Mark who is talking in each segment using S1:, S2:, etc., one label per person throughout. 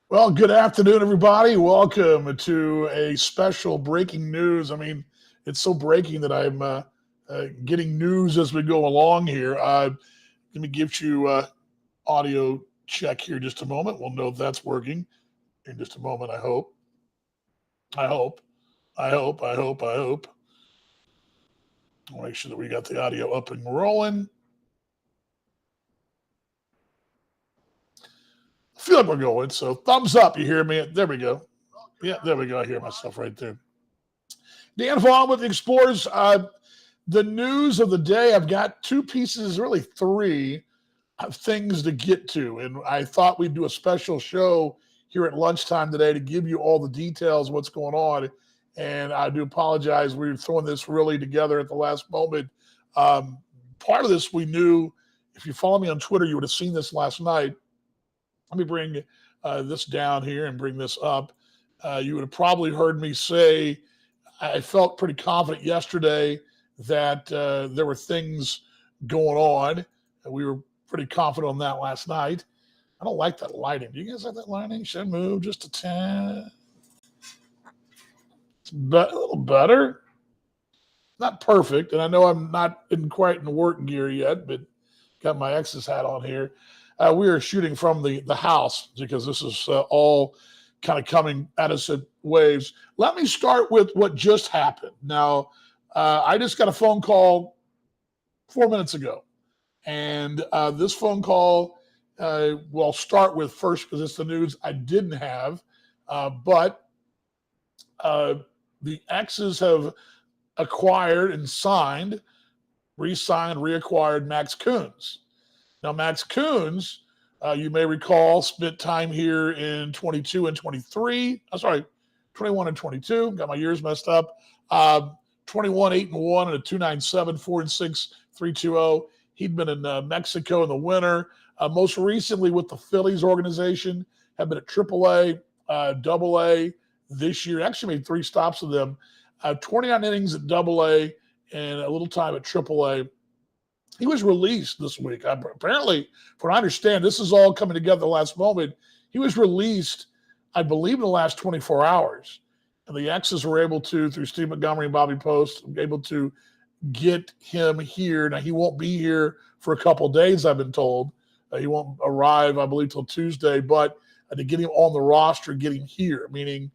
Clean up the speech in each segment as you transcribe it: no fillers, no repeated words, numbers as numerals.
S1: Well, good afternoon, everybody. Welcome to a special breaking news. It's so breaking that I'm getting news as we go along here. Let me give you audio check here just a moment. We'll know if that's working in just a moment. I hope. I hope. I hope. I'll make sure that we got the audio up and rolling. I feel like we're going. So thumbs up. You hear me? There we go. Yeah, there we go. I hear myself right there. Dan Vaughn with the Explorers. The news of the day, I've got two pieces, really three, of things to get to. And I thought we'd do a special show here at lunchtime today to give you all the details, what's going on. And I do apologize. We were throwing this really together at the last moment. Part of this we knew. If you follow me on Twitter, you would have seen this last night. Let me bring this down here and bring this up. You would have probably heard me say I felt pretty confident yesterday that there were things going on. We were pretty confident on that last night. I don't like that lighting. Do you guys like that lighting? Should I move just a tad? It's a little better. Not perfect. And I know I'm not quite in work gear yet, but got my ex's hat on here. We are shooting from the house because this is all kind of coming at us at waves. Let me start with what just happened. Now, I just got a phone call 4 minutes ago. And this phone call, we'll start with first because it's the news I didn't have. But the X's have acquired and signed, re-signed, reacquired Max Coons. Now, Max Coons, you may recall, spent time here in 22 and 23. I'm sorry, 21 and 22. Got my years messed up. 21, 8-1, and a 2.97, 4-6, 3.20. He'd been in Mexico in the winter. Most recently with the Phillies organization, had been at AAA, AA this year. Actually made 3 stops with them. 29 innings at AA and a little time at AAA. He was released this week. Apparently, from what I understand, this is all coming together the last moment. He was released, I believe, in the last 24 hours. And the X's were able to, through Steve Montgomery and Bobby Post, able to get him here. Now, he won't be here for a couple of days, I've been told. He won't arrive, I believe, till Tuesday. But to get him on the roster, get him here, meaning,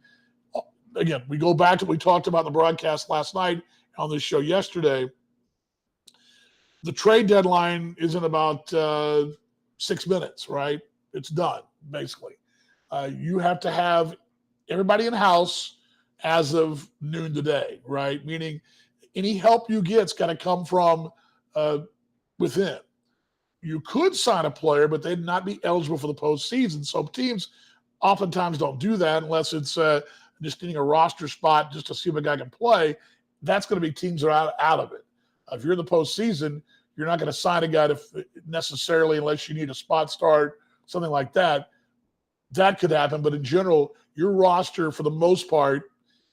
S1: again, we go back to what we talked about in the broadcast last night on this show yesterday. The trade deadline is in about 6 minutes, right? It's done, basically. You have to have everybody in house as of noon today, right? Meaning any help you get's got to come from within. You could sign a player, but they'd not be eligible for the postseason. So teams oftentimes don't do that unless it's just needing a roster spot just to see if a guy can play. That's going to be teams that are out of it. If you're in the postseason, you're not going to sign a guy necessarily unless you need a spot start, something like that. That could happen. But in general, your roster, for the most part,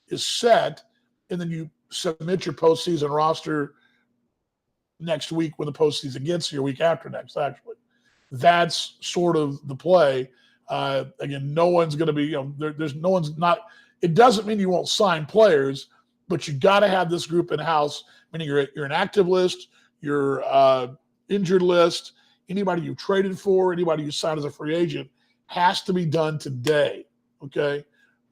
S1: is set, and then you submit your postseason roster next week when the postseason gets here, week after next, actually. That's sort of the play. Again, no one's going to be, there's no one's not – it doesn't mean you won't sign players, but you got to have this group in-house, meaning you're an active list, your injured list, anybody you traded for, anybody you signed as a free agent has to be done today, okay?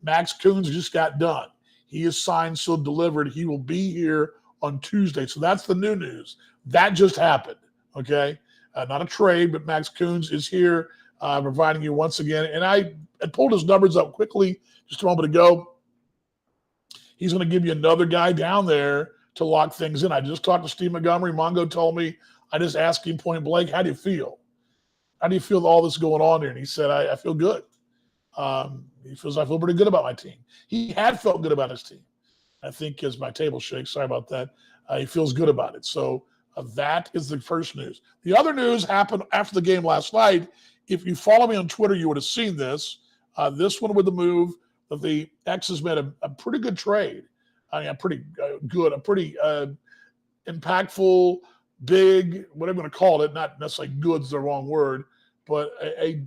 S1: Max Coons just got done. He is signed, still delivered. He will be here on Tuesday. So that's the new news. That just happened, okay? Not a trade, but Max Coons is here providing you once again. And I pulled his numbers up quickly just a moment ago. He's going to give you another guy down there to lock things in. I just talked to Steve Montgomery. Mongo told me, I just asked him point blank, how do you feel? How do you feel with all this going on here? And he said, I feel good. He feels I feel pretty good about my team. He had felt good about his team. I think as my table shakes, sorry about that, he feels good about it. So that is the first news. The other news happened after the game last night. If you follow me on Twitter, you would have seen this. This one with the move that the X's made a pretty good trade. I mean, a pretty good, a pretty impactful big, what I'm going to call it, not necessarily good's the wrong word, but a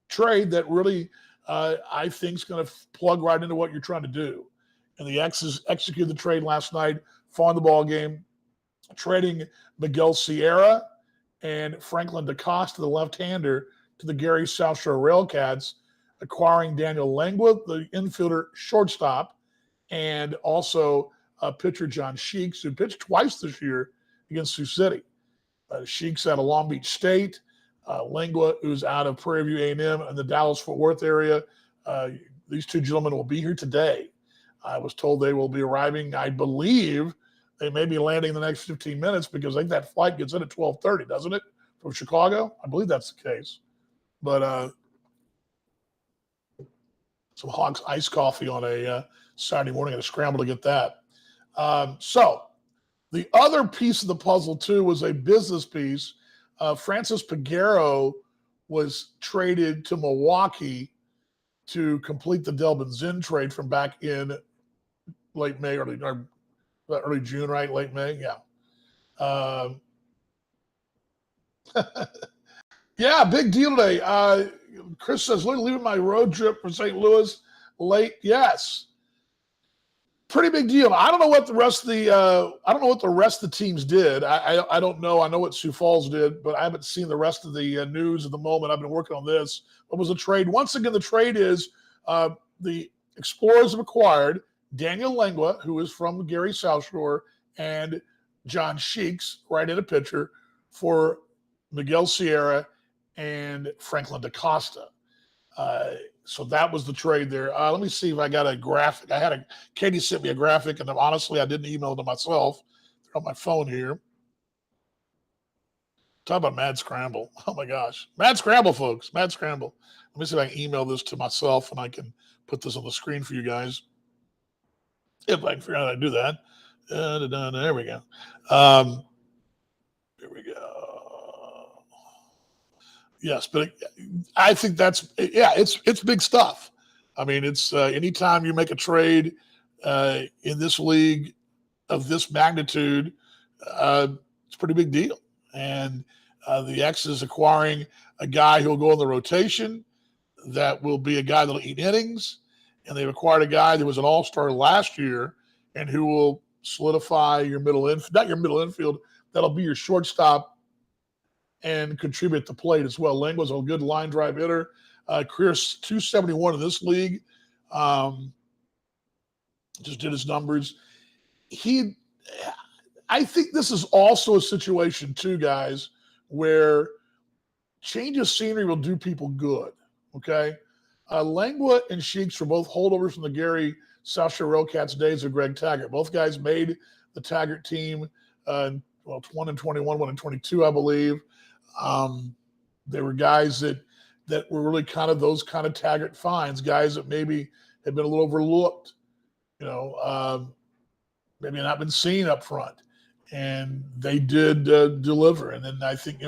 S1: trade that really I think is going to plug right into what you're trying to do. And the X's executed the trade last night, fought the ball game, trading Miguel Sierra and Franklin DeCosta, the left-hander, to the Gary South Shore Railcats, acquiring Daniel Langwood, the infielder shortstop, and also pitcher John Sheeks, who pitched twice this year against Sioux City. Sheeks out of Long Beach State, Langwood, who's out of Prairie View A&M and the Dallas-Fort Worth area. These two gentlemen will be here today. I was told they will be arriving, I believe, they may be landing in the next 15 minutes because I think that flight gets in at 12:30, doesn't it, from Chicago? I believe that's the case. But some Hawks iced coffee on a Saturday morning. I had to scramble to get that. So the other piece of the puzzle, too, was a business piece. Francis Peguero was traded to Milwaukee to complete the Delvin Zinn trade from back in late May, early June, right? Late May, yeah. Yeah, big deal today. Chris says, leaving my road trip for St. Louis late. Yes, pretty big deal. I don't know what the rest of the teams did. I don't know. I know what Sioux Falls did, but I haven't seen the rest of the news at the moment. I've been working on this. What was the trade? Once again, the trade is the Explorers have acquired Daniel Langwa, who is from Gary South Shore, and John Sheeks, right-handed pitcher, for Miguel Sierra and Franklin DeCosta. So that was the trade there. Let me see if I got a graphic. Katie sent me a graphic, and honestly, I didn't email it to myself. They're on my phone here. Talk about mad scramble. Oh, my gosh. Mad scramble, folks. Mad scramble. Let me see if I can email this to myself, and I can put this on the screen for you guys. If I can figure out how to do that. There we go. There we go. Yes, but I think it's big stuff. I mean, it's anytime you make a trade in this league of this magnitude, it's a pretty big deal. And the X is acquiring a guy who will go in the rotation, that will be a guy that will eat innings, and they've acquired a guy that was an all-star last year and who will solidify your not your middle infield, that'll be your shortstop and contribute at the plate as well. Lang was a good line drive hitter, career 271 in this league. Just did his numbers. I think this is also a situation too, guys, where change of scenery will do people good. Okay. Langwa and Sheeks were both holdovers from the Gary South Shore Railcats days of Greg Taggart. Both guys made the Taggart team, 1 and 21, 1 and 22, I believe. They were guys that were really kind of those kind of Taggart finds, guys that maybe had been a little overlooked, maybe not been seen up front. And they did deliver. And then I think,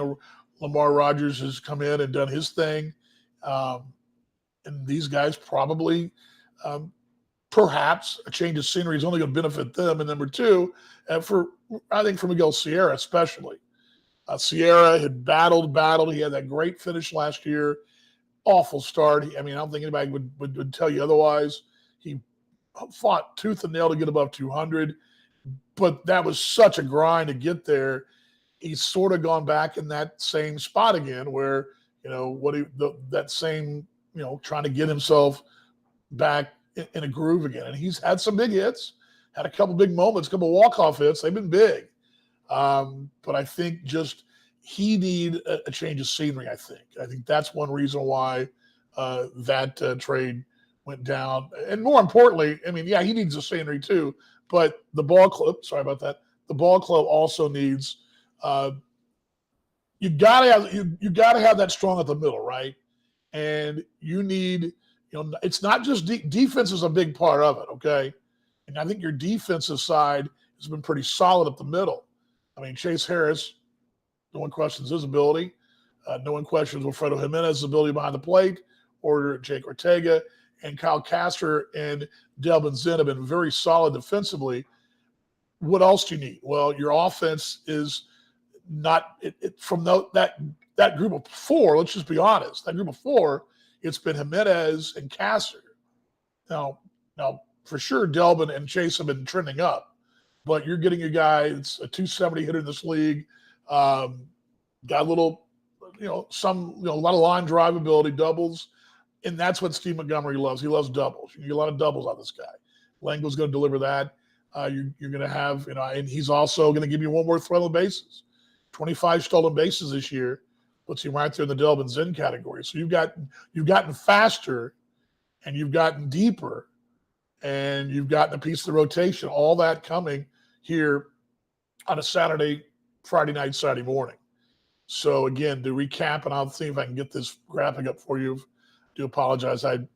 S1: Lamar Rogers has come in and done his thing. And these guys probably, perhaps a change of scenery is only going to benefit them. And number two, I think for Miguel Sierra especially. Sierra had battled. He had that great finish last year. Awful start. I don't think anybody would tell you otherwise. He fought tooth and nail to get above 200, but that was such a grind to get there. He's sort of gone back in that same spot again where, that same, trying to get himself back in a groove again. And he's had some big hits, had a couple big moments, a couple walk-off hits. They've been big. But I think just he need a change of scenery, I think that's one reason why that trade went down. And more importantly, he needs a scenery too, but the ball club, sorry about that, the ball club also needs you gotta have that strong at the middle, right? And you need, it's not just defense is a big part of it, okay? And I think your defensive side has been pretty solid up the middle. Chase Harris, no one questions his ability. No one questions Wilfredo Jimenez's ability behind the plate, or Jake Ortega, and Kyle Castor and Delvin Zinn have been very solid defensively. What else do you need? Well, your offense is from that group of four. Let's just be honest. That group of four, it's been Jimenez and Kasser. Now for sure, Delvin and Chase have been trending up, but you're getting a guy that's a 270 hitter in this league. Got a little, a lot of line drive ability, doubles, and that's what Steve Montgomery loves. He loves doubles. You get a lot of doubles on this guy. Langle's going to deliver that. You're going to have, and he's also going to give you one more throw on the bases. 25 stolen bases this year puts him right there in the Delvin Zen category. So you've gotten faster, and you've gotten deeper, and you've gotten a piece of the rotation. All that coming here on a Saturday, Friday night, Saturday morning. So again, to recap, and I'll see if I can get this graphic up for you. I do apologize. I'm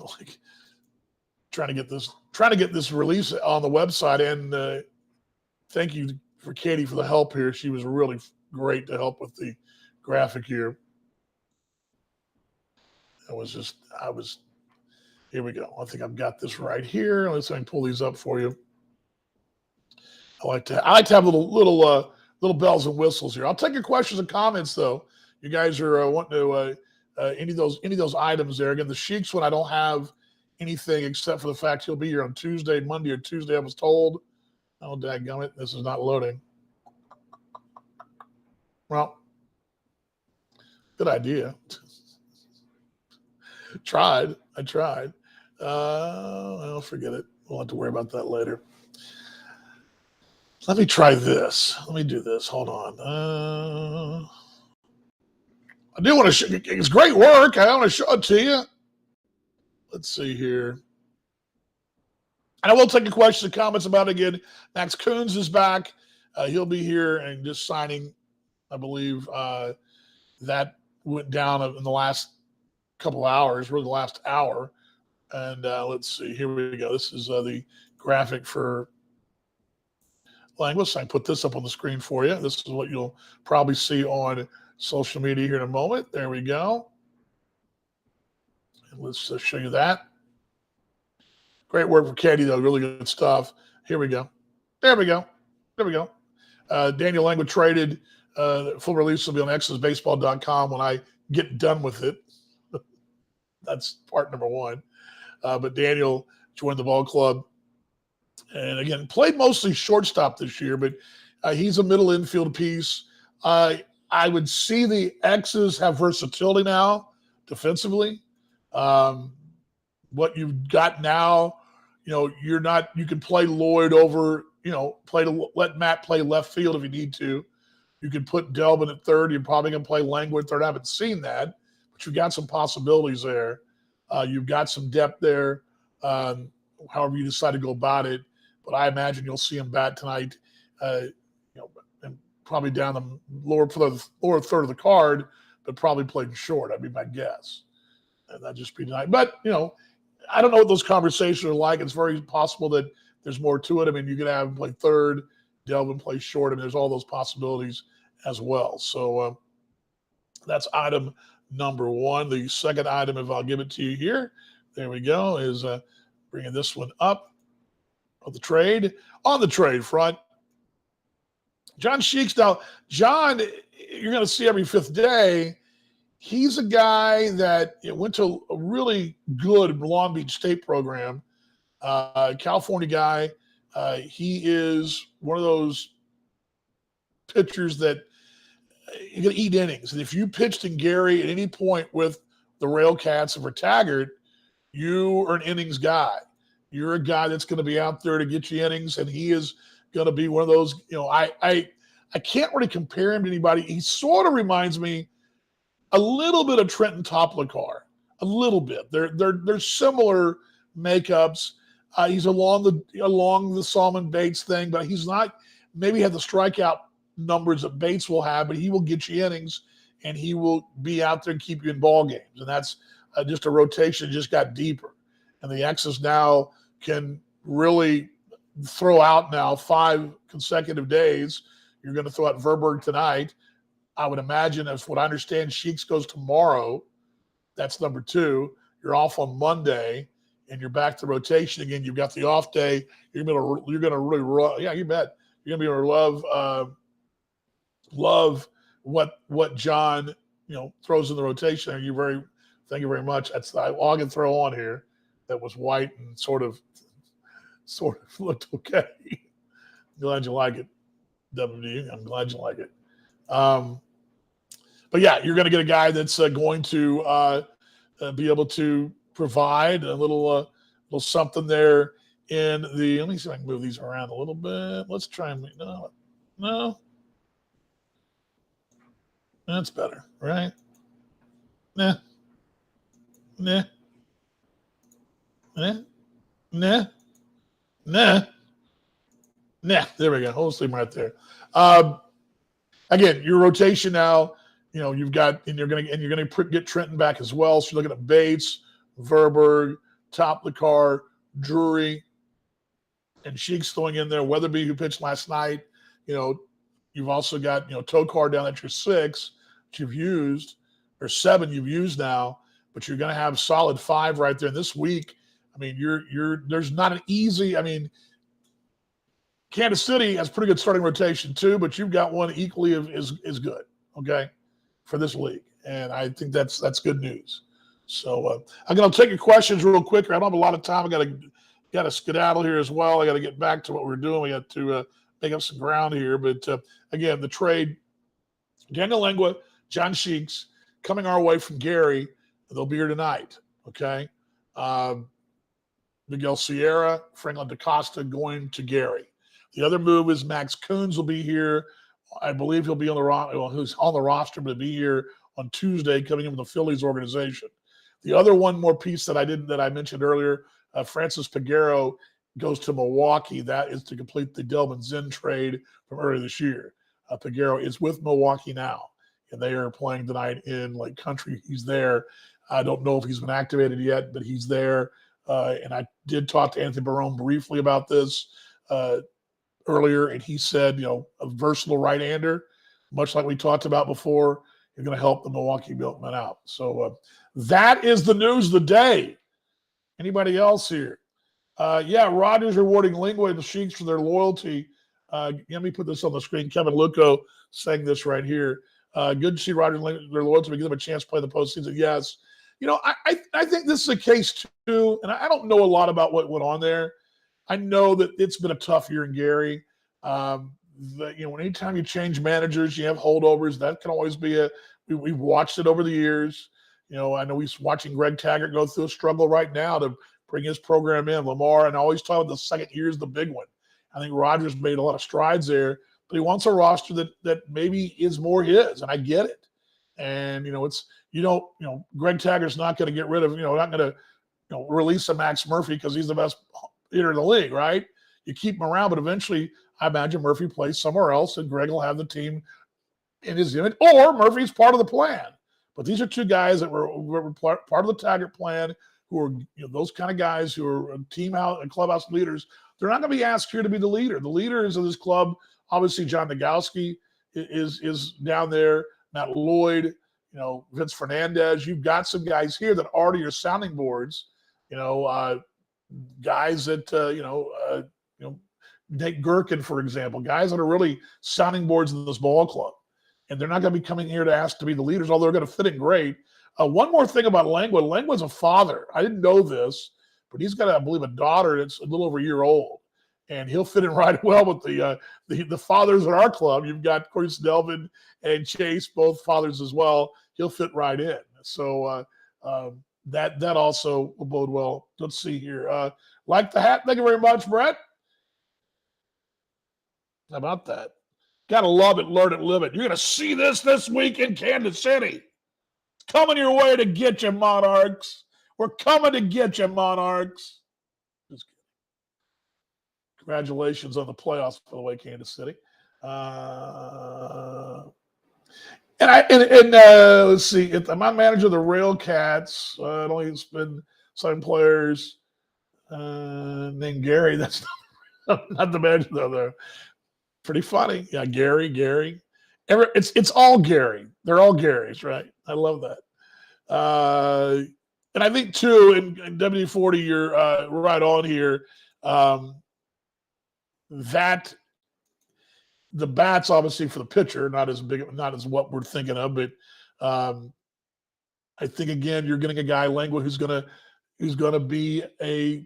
S1: like trying to get this release on the website, and thank you for Katie for the help here. She was really great to help with the graphic here. Here we go. I think I've got this right here. Let's see if I can pull these up for you. I like to have little bells and whistles here. I'll take your questions and comments though. You guys are wanting to any of those items there. Again, the Sheiks one, I don't have anything except for the fact he'll be here on Monday or Tuesday, I was told. Oh, dadgummit, this is not loading. Well, good idea. I tried. I'll forget it. We'll have to worry about that later. Let me try this. Let me do this. Hold on. I do want to show it's great work. I want to show it to you. Let's see here. And I will take your questions and comments about it again. Max Coons is back. He'll be here and just signing, I believe, that went down in the last couple hours, really the last hour. And let's see. Here we go. This is the graphic for Language. I put this up on the screen for you. This is what you'll probably see on social media here in a moment. There we go. And let's show you that. Great work for Katie, though. Really good stuff. Here we go. There we go. Daniel Language traded. Full release will be on exodusbaseball.com when I get done with it. That's part number one. But Daniel joined the ball club. And again, played mostly shortstop this year, but he's a middle infield piece. I would see the X's have versatility now defensively. What you've got now, you can play Lloyd over, let Matt play left field if you need to. You can put Delvin at third. You're probably going to play Langwood third. I haven't seen that, but you've got some possibilities there. You've got some depth there, however you decide to go about it. But I imagine you'll see him bat tonight, and probably down the lower third of the card, but probably played short. That'd be my guess. And that'd just be tonight. But, I don't know what those conversations are like. It's very possible that there's more to it. I mean, you could have him play third, Delvin play short, and there's all those possibilities as well. So that's item number one. The second item, if I'll give it to you here, there we go, is bringing this one up. On the trade front, John Sheiks. Now, John, you're going to see every fifth day. He's a guy that went to a really good Long Beach State program, California guy. He is one of those pitchers that you're going to eat innings. And if you pitched in Gary at any point with the Railcats or Taggart, you are an innings guy. You're a guy that's going to be out there to get you innings, and he is going to be one of those. I can't really compare him to anybody. He sort of reminds me a little bit of Trenton Toplicar, a little bit. They're similar makeups. He's along the Salmon Bates thing, but he's not. Maybe have the strikeout numbers that Bates will have, but he will get you innings, and he will be out there and keep you in ball games. And that's just a rotation just got deeper, and the X's now can really throw out now 5 consecutive days. You're going to throw out Verberg tonight. I would imagine, as what I understand, Sheiks goes tomorrow. That's number 2. You're off on Monday, and you're back to rotation again. You've got the off day. You're going to really, yeah, you bet. You're going to be able to love love what John throws in the rotation. Thank you very much. That's all I can throw on here. That was white and sort of looked okay. Glad you like it, WD. I'm glad you like it. But yeah, you're going to get a guy that's going to be able to provide a little something there in the. Let me see if I can move these around a little bit. Let's try and no, that's better, right? Nah, nah, nah, nah, nah, nah. There we go. Hold sleep right there. Again, your rotation now. You've got, and you're going to get Trenton back as well. So you're looking at Bates, Verberg, Toplikar, Drury, and Sheik's throwing in there. Weatherby, who pitched last night. You've also got Tokar down at your 6, which you've used, or 7 you've used now. But you're going to have solid 5 right there. And this week, I mean, there's not an easy. I mean, Kansas City has pretty good starting rotation too, but you've got one equally is good. Okay, for this league, and I think that's good news. So I'm going to take your questions real quick. I don't have a lot of time. I got to skedaddle here as well. I got to get back to what we're doing. We got to make up some ground here. But again, the trade: Daniel Lengua, John Sheeks, coming our way from Gary. They'll be here tonight. Okay, Miguel Sierra, Franklin DaCosta going to Gary. The other move is Max Coons will be here. I believe he'll be on the roster. Well, who's on the roster, but be here on Tuesday, coming in from the Phillies organization. The other one more piece that I mentioned earlier, Francis Peguero goes to Milwaukee. That is to complete the Delvin Zinn trade from earlier this year. Peguero is with Milwaukee now, and they are playing tonight in Lake Country. He's there. I don't know if he's been activated yet, but he's there. And I did talk to Anthony Barone briefly about this earlier, and he said, a versatile right-hander, much like we talked about before, is going to help the Milwaukee Milkmen out. So that is the news of the day. Anybody else here? Rogers rewarding Lingua and the Sheiks for their loyalty. Let me put this on the screen. Kevin Luco saying this right here. Good to see Rogers and their loyalty to give them a chance to play the postseason. Yes. I think this is a case too, and I don't know a lot about what went on there. I know that it's been a tough year in Gary. Anytime you change managers, you have holdovers. That can always be we've watched it over the years. I know he's watching Greg Taggart go through a struggle right now to bring his program in. Lamar, and I always talk about the second year is the big one. I think Rogers made a lot of strides there, but he wants a roster that maybe is more his, and I get it. And Greg Taggart's not going to get rid of, not going to release a Max Murphy because he's the best hitter in the league, right? You keep him around, but eventually I imagine Murphy plays somewhere else and Greg will have the team in his image, or Murphy's part of the plan. But these are two guys that were part of the Taggart plan, who are those kind of guys who are team out and clubhouse leaders. They're not going to be asked here to be the leader. The leaders of this club, obviously John Nagowski is down there, Matt Lloyd, Vince Fernandez. You've got some guys here that are your sounding boards, guys that, Nate Gherkin, for example, guys that are really sounding boards in this ball club. And they're not going to be coming here to ask to be the leaders, although they're going to fit in great. One more thing about Lengua. Lengua's a father. I didn't know this, but he's got, I believe, a daughter that's a little over a year old. And he'll fit in right well with the fathers at our club. You've got, of course, Delvin and Chase, both fathers as well. He'll fit right in. So that also will bode well. Let's see here. Like the hat. Thank you very much, Brett. How about that? Gotta love it, learn it, live it. You're going to see this week in Kansas City. It's coming your way to get you, Monarchs. We're coming to get you, Monarchs. Just kidding. Congratulations on the playoffs, by the way, Kansas City. Let's see. I'm not manager of the Railcats. I'd only spend 7 players named Gary. That's not the manager, though. Pretty funny. Yeah, Gary. It's all Gary. They're all Garys, right? I love that. And I think, too, in W40, you're right on here, that the bat's obviously for the pitcher, not as what we're thinking of, but I think again you're getting a guy Langwood who's gonna be a.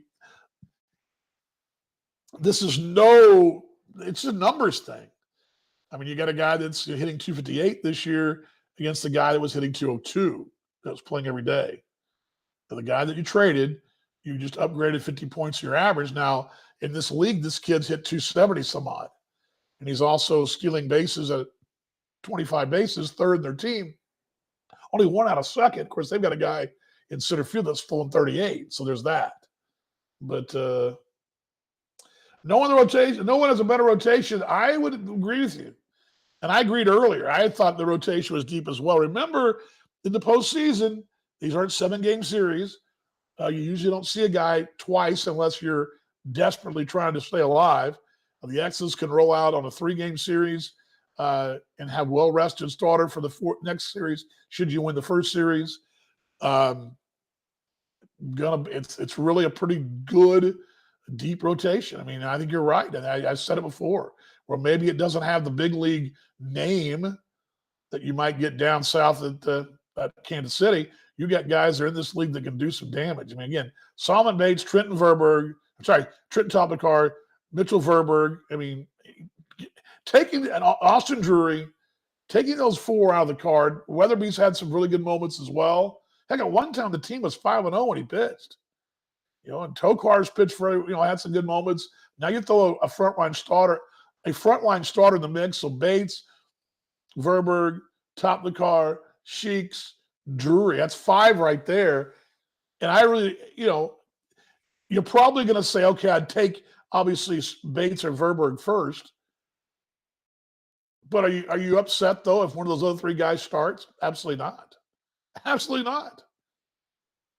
S1: This is it's a numbers thing. I mean, you got a guy that's hitting 258 this year against the guy that was hitting 202 that was playing every day. So the guy that you traded, you just upgraded 50 points to your average. Now in this league, this kid's hit 270 some odd, and he's also stealing bases at 25 bases, third in their team. Only one out of second. Of course, they've got a guy in center field that's full in 38. So there's that. But no one has a better rotation. I would agree with you. And I agreed earlier. I thought the rotation was deep as well. Remember, in the postseason, these aren't 7-game series. You usually don't see a guy twice unless you're desperately trying to stay alive. The X's can roll out on a 3-game series and have well-rested starter for the next series should you win the first series. It's really a pretty good deep rotation. I mean, I think you're right. And I said it before, where maybe it doesn't have the big league name that you might get down south at Kansas City. You got guys that are in this league that can do some damage. I mean, again, Solomon Bates, Trent Topikar, Mitchell Verberg. I mean, taking Austin Drury, taking those 4 out of the card. Weatherby's had some really good moments as well. Heck, at one time the team was 5-0 when he pitched. And Tokar's pitched had some good moments. Now you throw a frontline starter in the mix. So Bates, Verberg, Topikar, Sheeks, Drury. That's 5 right there. And I really, you're probably going to say, okay, I'd take obviously Bates or Verberg first. But are you upset though if one of those other 3 guys starts? Absolutely not. Absolutely not.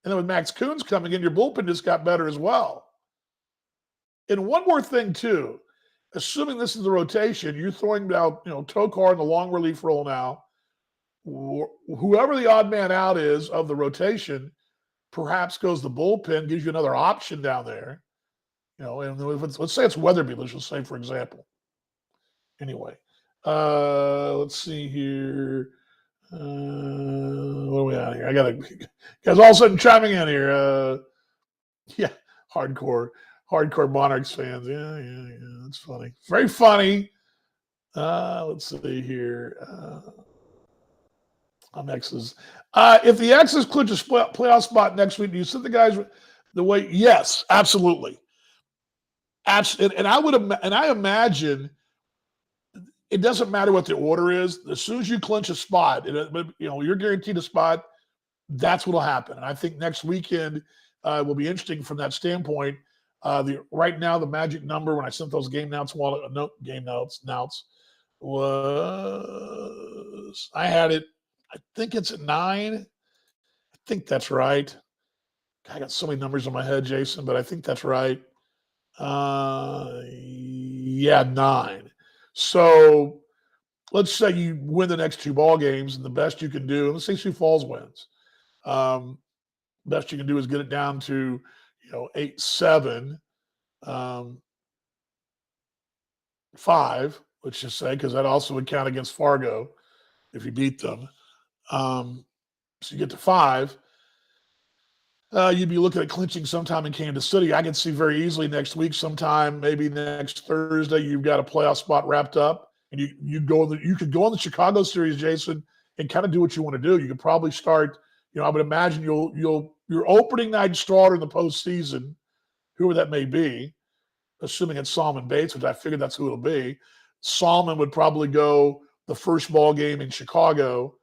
S1: And then with Max Coons coming in, your bullpen just got better as well. And one more thing too, assuming this is the rotation, you're throwing down, Tokar in the long relief role now. Whoever the odd man out is of the rotation, perhaps goes the bullpen, gives you another option down there. And let's say it's Weatherby, let's just say, for example. Anyway, let's see here. What are we on here? I got guys all of a sudden chiming in here. Yeah, hardcore Monarchs fans. Yeah, that's funny. Very funny. Let's see here. I'm X's. If the X's clinch a playoff spot next week, do you sit the guys the way? Yes, absolutely. Absolutely. And I imagine it doesn't matter what the order is. As soon as you clinch a spot, you're guaranteed a spot. That's what'll happen. And I think next weekend will be interesting from that standpoint. Right now, the magic number when I sent those game notes was I had it. I think it's at 9. I think that's right. I got so many numbers in my head, Jason, but I think that's right. 9. So let's say you win the next 2 ball games, and the best you can do, let's say Sioux Falls wins. Best you can do is get it down to 8-7, 5. Let's just say, because that also would count against Fargo if you beat them. So you get to 5. You'd be looking at clinching sometime in Kansas City. I can see very easily next week, sometime maybe next Thursday, you've got a playoff spot wrapped up, and you could go on the Chicago series, Jason, and kind of do what you want to do. You could probably start. I would imagine your opening night starter in the postseason, whoever that may be, assuming it's Solomon Bates, which I figured that's who it'll be. Solomon would probably go the first ball game in Chicago,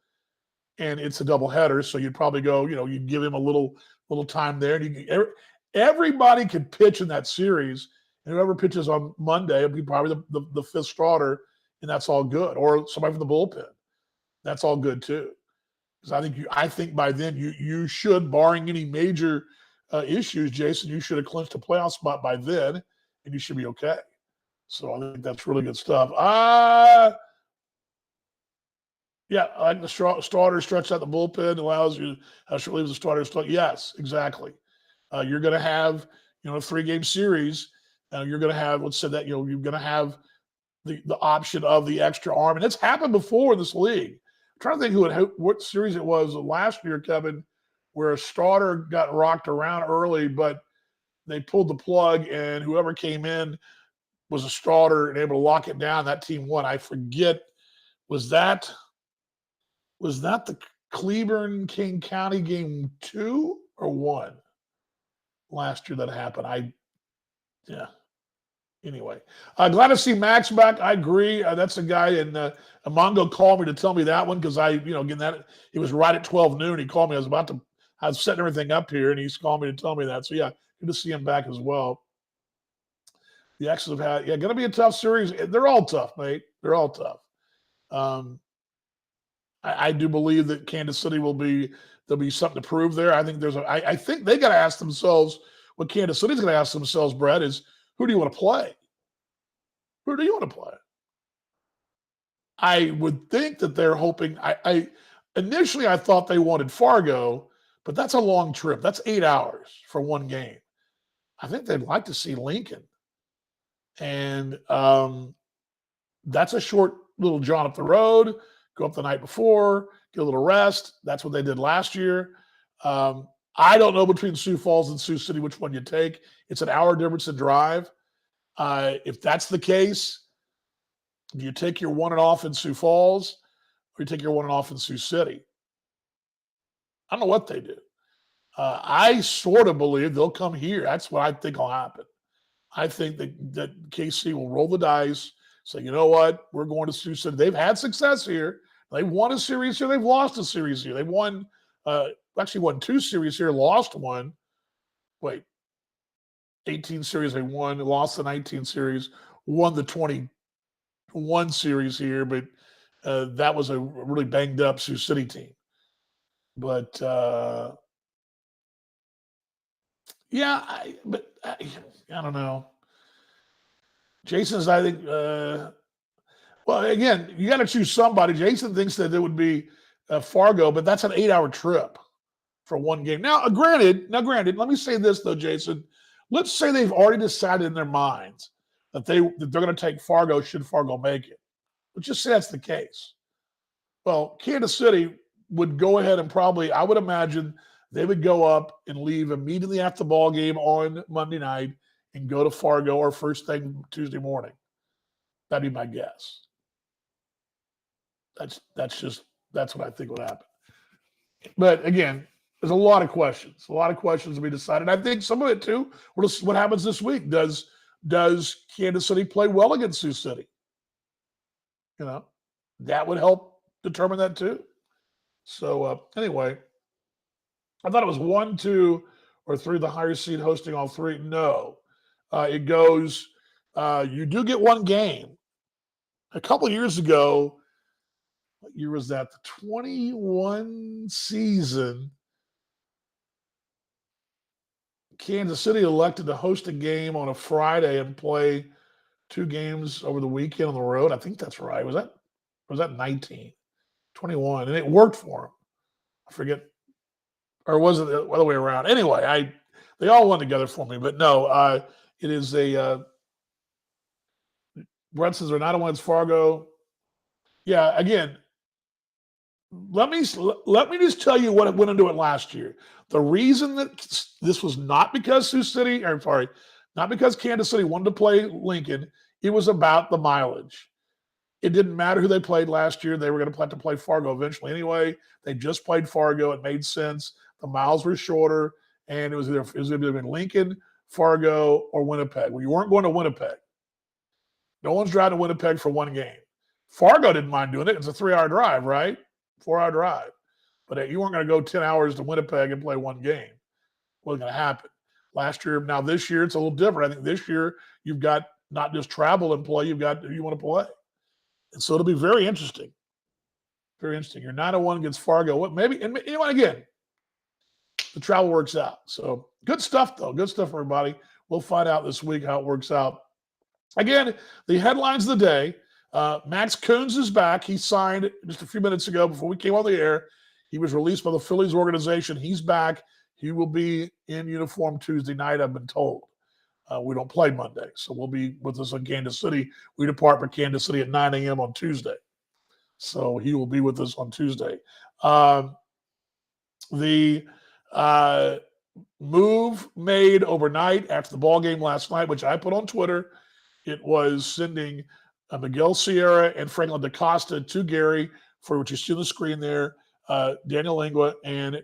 S1: and it's a doubleheader, so you'd probably go. You'd give him a little time there. And everybody could pitch in that series, and whoever pitches on Monday will be probably the 5th starter, and that's all good. Or somebody from the bullpen, that's all good too. Because I think by then you should, barring any major issues, Jason, you should have clinched a playoff spot by then, and you should be okay. So I think that's really good stuff. Yeah, I like the starter stretch out the bullpen, allows you to relieve the starter. Yes, exactly. You're going to have, a 3-game series. You're going to have, let's say that, you're going to have the option of the extra arm. And it's happened before in this league. I'm trying to think what series it was last year, Kevin, where a starter got rocked around early, but they pulled the plug, and whoever came in was a starter and able to lock it down. That team won. I forget, was that the Cleburne King County game 2 or 1 last year that happened? Anyway, glad to see Max back. I agree. That's a guy, and Amongo called me to tell me that one because again, that it was right at 12 noon. He called me. I was setting everything up here, and he's called me to tell me that. So yeah, good to see him back as well. The X's have had, going to be a tough series. They're all tough, mate. They're all tough. I do believe that Kansas City there'll be something to prove there. I think I think they got to ask themselves what Kansas City's going to ask themselves, Brett, is who do you want to play? Who do you want to play? I would think that they're hoping. Initially I thought they wanted Fargo, but that's a long trip. That's 8 hours for one game. I think they'd like to see Lincoln, and that's a short little jaunt up the road. Go up the night before, get a little rest. That's what they did last year. I don't know between Sioux Falls and Sioux City which one you take. It's an hour difference in drive. If that's the case, do you take your one and off in Sioux Falls, or you take your one and off in Sioux City? I don't know what they do. I sort of believe they'll come here. That's what I think will happen. I think that KC will roll the dice, say, you know what, we're going to Sioux City. They've had success here. They've won a series here. They've lost a series here. They've actually won 2 series here, lost one. 18 series they won, lost the 19 series, won the 21 series here, but that was a really banged up Sioux City team. But I don't know. Jason's, I think, well, again, you got to choose somebody. Jason thinks that it would be Fargo, but that's an 8-hour trip for one game. Now, granted, let me say this though, Jason. Let's say they've already decided in their minds that they're going to take Fargo should Fargo make it. Let's just say that's the case. Well, Kansas City would go ahead and probably, I would imagine, they would go up and leave immediately after the ball game on Monday night and go to Fargo or first thing Tuesday morning. That'd be my guess. That's what I think would happen. But again, there's a lot of questions to be decided. I think some of it too, what happens this week? Does Kansas City play well against Sioux City? That would help determine that too. So anyway, I thought it was 1, 2, or 3, the higher seed hosting all 3. No, it goes, you do get one game. A couple of years ago, what year was that? The 21 season, Kansas City elected to host a game on a Friday and play 2 games over the weekend on the road. I think that's right. Was that 19? 21, and it worked for them. I forget, or was it the other way around? Anyway, they all went together for me, but no, it is a Brett says they're not against Fargo. Yeah, again, let me just tell you what went into it last year. The reason that this was not because not because Kansas City wanted to play Lincoln, it was about the mileage. It didn't matter who they played last year. They were going to have to play Fargo eventually anyway. They just played Fargo. It made sense. The miles were shorter, and it was going to be Lincoln, Fargo, or Winnipeg. Well, you weren't going to Winnipeg. No one's driving to Winnipeg for one game. Fargo didn't mind doing it. It's a 3-hour drive, right? 4-hour drive. But you weren't going to go 10 hours to Winnipeg and play one game. Wasn't going to happen. Now this year, it's a little different. I think this year, you've got not just travel and play, you've got who you want to play. And so it'll be very interesting. Very interesting. You're 9-1 against Fargo. Again, the travel works out. So good stuff, though. Good stuff, everybody. We'll find out this week how it works out. Again, the headlines of the day. Max Coons is back. He signed just a few minutes ago before we came on the air. He was released by the Phillies organization. He's back. He will be in uniform Tuesday night, I've been told. We don't play Monday. So we'll be with us on Kansas City. We depart for Kansas City at 9 a.m. on Tuesday. So he will be with us on Tuesday. The move made overnight after the ball game last night, which I put on Twitter, it was sending Miguel Sierra and Franklin DaCosta to Gary for what you see on the screen there, Daniel Lingua and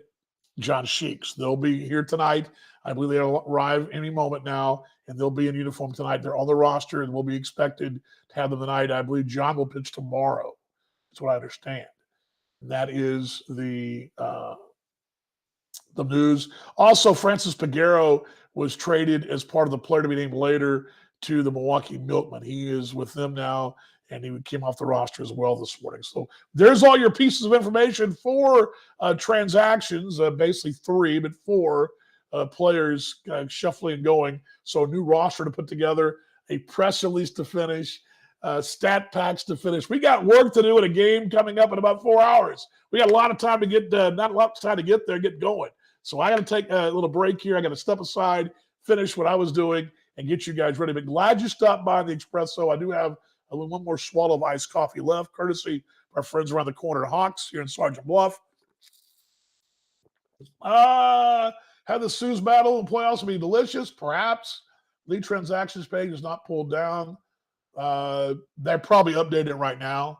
S1: John Sheeks. They'll be here tonight. I believe they'll arrive any moment now, and they'll be in uniform tonight. They're on the roster, and we'll be expected to have them tonight. I believe John will pitch tomorrow. That's what I understand. And that is the news. Also, Francis Peguero was traded as part of the player to be named later to the Milwaukee Milkmen. He is with them now, and he came off the roster as well this morning. So there's all your pieces of information for transactions, basically 3, but 4 players shuffling and going. So a new roster to put together, a press release to finish, stat packs to finish. We got work to do in a game coming up in about 4 hours. We got a lot of time to get, not a lot of time to get there, get going. So I got to take a little break here. I got to step aside, finish what I was doing, and get you guys ready. But glad you stopped by the Expresso. I do have one more swallow of iced coffee left, courtesy of our friends around the corner at Hawks here in Sergeant Bluff. Have the Sue's battle in playoffs be delicious? Perhaps. Lead transactions page is not pulled down. They're probably updated right now.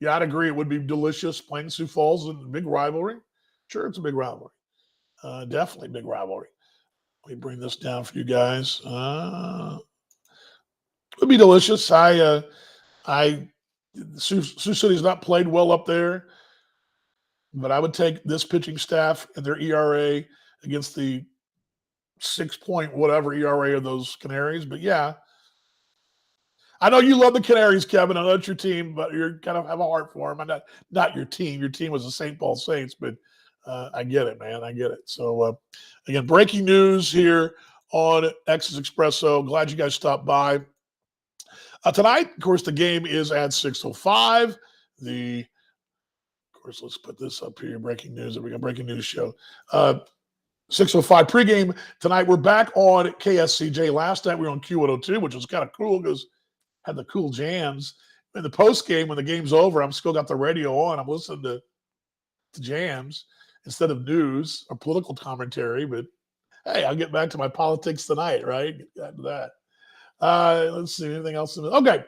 S1: Yeah, I'd agree. It would be delicious playing Sioux Falls in a big rivalry. Sure, it's a big rivalry. Definitely a big rivalry. Let me bring this down for you guys. It would be delicious. Sioux City's not played well up there, but I would take this pitching staff and their ERA against the 6-point whatever ERA of those Canaries. But yeah, I know you love the Canaries, Kevin. I know it's your team, but you kind of have a heart for them. I'm not your team. Your team was the St. Paul Saints, but I get it, man. I get it. So, again, breaking news here on X's Expresso. Glad you guys stopped by. Tonight, of course, the game is at 6:05. Of course, let's put this up here. Breaking news. There we go. Breaking news show. 6:05 pregame tonight. We're back on KSCJ. Last night we were on Q102, which was kind of cool because had the cool jams. In the post game, when the game's over, I'm still got the radio on. I'm listening to jams instead of news or political commentary. But hey, I'll get back to my politics tonight, right? Get back to that. Let's see, anything else? Okay.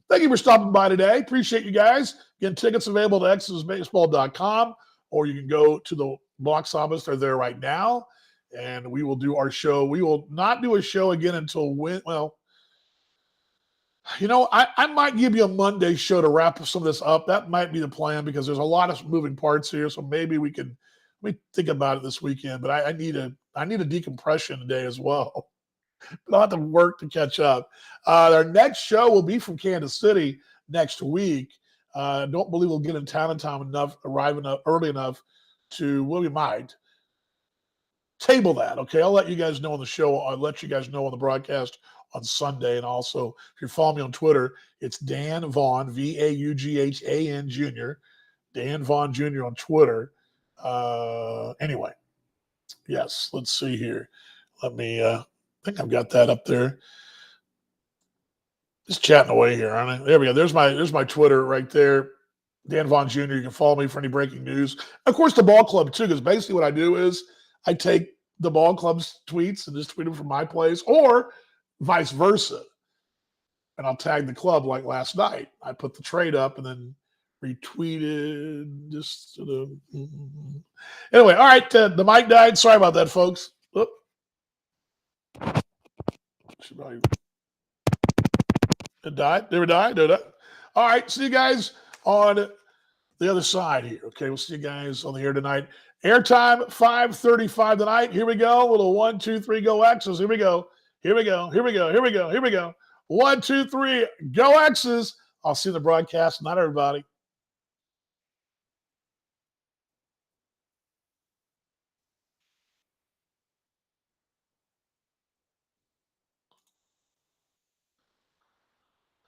S1: Thank you for stopping by today. Appreciate you guys. Again, tickets available at xsbaseball.com, or you can go to the box office. They're there right now. And we will do our show. We will not do a show again until I might give you a Monday show to wrap some of this up. That might be the plan because there's a lot of moving parts here. So maybe we think about it this weekend. But I need a decompression today as well. But I'll have to work to catch up. Our next show will be from Kansas City next week. Don't believe we'll get in town in time enough, arrive enough early enough to, we might table that. Okay, I'll let you guys know on the show. I'll let you guys know on the broadcast on Sunday. And also, if you follow me on Twitter, it's Dan Vaughn, Vaughan Jr., Dan Vaughn Jr. on Twitter. Anyway, yes, let's see here. Let me, I think I've got that up there. Just chatting away here, aren't I? There we go. There's my Twitter right there. Dan Vaughn Jr. You can follow me for any breaking news. Of course, the ball club, too, because basically what I do is I take the ball club's tweets and just tweet them from my place, or vice versa. And I'll tag the club like last night. I put the trade up and then retweeted just sort of. Anyway, all right. The mic died. Sorry about that, folks. Oop. It died. Never died. Did it? All right. See you guys on the other side here. Okay. We'll see you guys on the air tonight. Airtime 5:35 tonight. Here we go. A little 1, 2, 3, go X's. Here we go. Here we go. Here we go. Here we go. Here we go. 1, 2, 3, go X's. I'll see the broadcast. Not everybody.